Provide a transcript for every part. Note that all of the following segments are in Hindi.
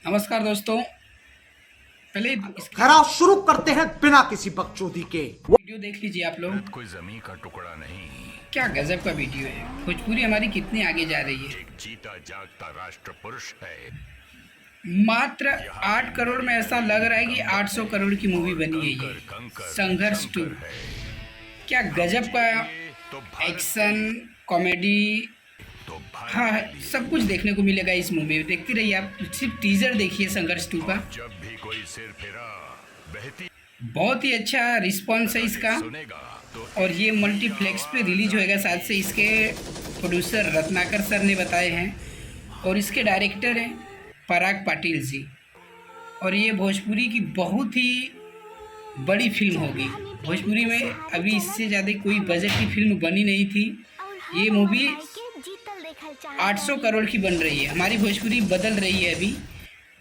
नमस्कार दोस्तों। पहले खरा शुरू करते हैं बिना किसी बकचोदी के। वीडियो देख लीजिए आप लोग। कोई जमीन का टुकड़ा नहीं, क्या गजब का वीडियो है। भोजपुरी हमारी कितनी आगे जा रही है। एक जीता जागता राष्ट्र पुरुष है। मात्र 8 करोड़ में ऐसा लग रहा है कि 800 करोड़ की मूवी बनी है ये संघर्ष 2। क्या गजब का एक्शन, कॉमेडी, तो हाँ सब कुछ देखने को मिलेगा इस मूवी में। देखते रहिए आप, सिर्फ टीजर देखिए संघर्ष 2 का। जब भी कोई सिर फिरा बहती बहुत ही अच्छा रिस्पॉन्स है इसका। सुनेगा तो और ये मल्टीप्लेक्स पे रिलीज होएगा। साथ से इसके प्रोड्यूसर रत्नाकर सर ने बताए हैं और इसके डायरेक्टर हैं पराग पाटिल जी। और ये भोजपुरी की बहुत ही बड़ी फिल्म होगी। भोजपुरी में अभी इससे ज़्यादा कोई बजट की फिल्म बनी नहीं थी। ये मूवी 800 करोड़ की बन रही है। हमारी भोजपुरी बदल रही है अभी।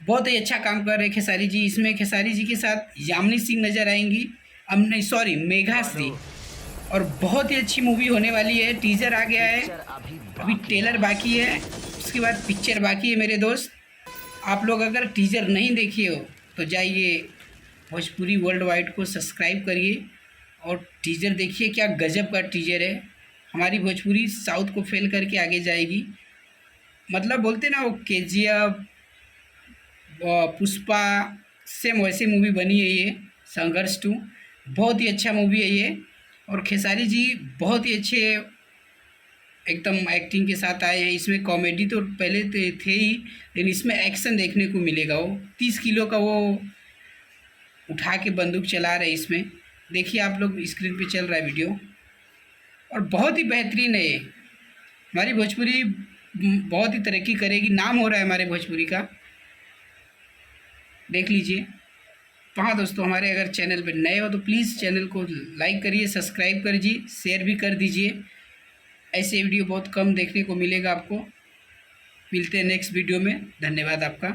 बहुत ही अच्छा काम कर रहे हैं खेसारी जी। इसमें खेसारी जी के साथ यामिनी सिंह नज़र आएंगी, नहीं सॉरी मेघाश्री। और बहुत ही अच्छी मूवी होने वाली है। टीजर आ गया है, अभी ट्रेलर बाकी है, उसके बाद पिक्चर बाकी है। मेरे दोस्त, आप लोग अगर टीजर नहीं देखे हो तो जाइए भोजपुरी वर्ल्ड वाइड को सब्सक्राइब करिए और टीजर देखिए। क्या गजब का टीजर है। हमारी भोजपुरी साउथ को फेल करके आगे जाएगी। मतलब बोलते ना वो KGF, पुष्पा, सेम वैसी मूवी बनी है ये संघर्ष 2। बहुत ही अच्छा मूवी है ये। और खेसारी जी बहुत ही अच्छे एकदम एक्टिंग के साथ आए हैं। इसमें कॉमेडी तो पहले थे ही, लेकिन इसमें एक्शन देखने को मिलेगा। वो 30 किलो का वो उठा के बंदूक चला रहे इसमें। देखिए आप लोग, स्क्रीन पे चल रहा है वीडियो और बहुत ही बेहतरीन है ये। हमारी भोजपुरी बहुत ही तरक्की करेगी। नाम हो रहा है हमारे भोजपुरी का, देख लीजिए। तो हाँ दोस्तों, हमारे अगर चैनल पर नए हो तो प्लीज़ चैनल को लाइक करिए, सब्सक्राइब करिए, शेयर भी कर दीजिए। ऐसे वीडियो बहुत कम देखने को मिलेगा आपको। मिलते हैं नेक्स्ट वीडियो में। धन्यवाद आपका।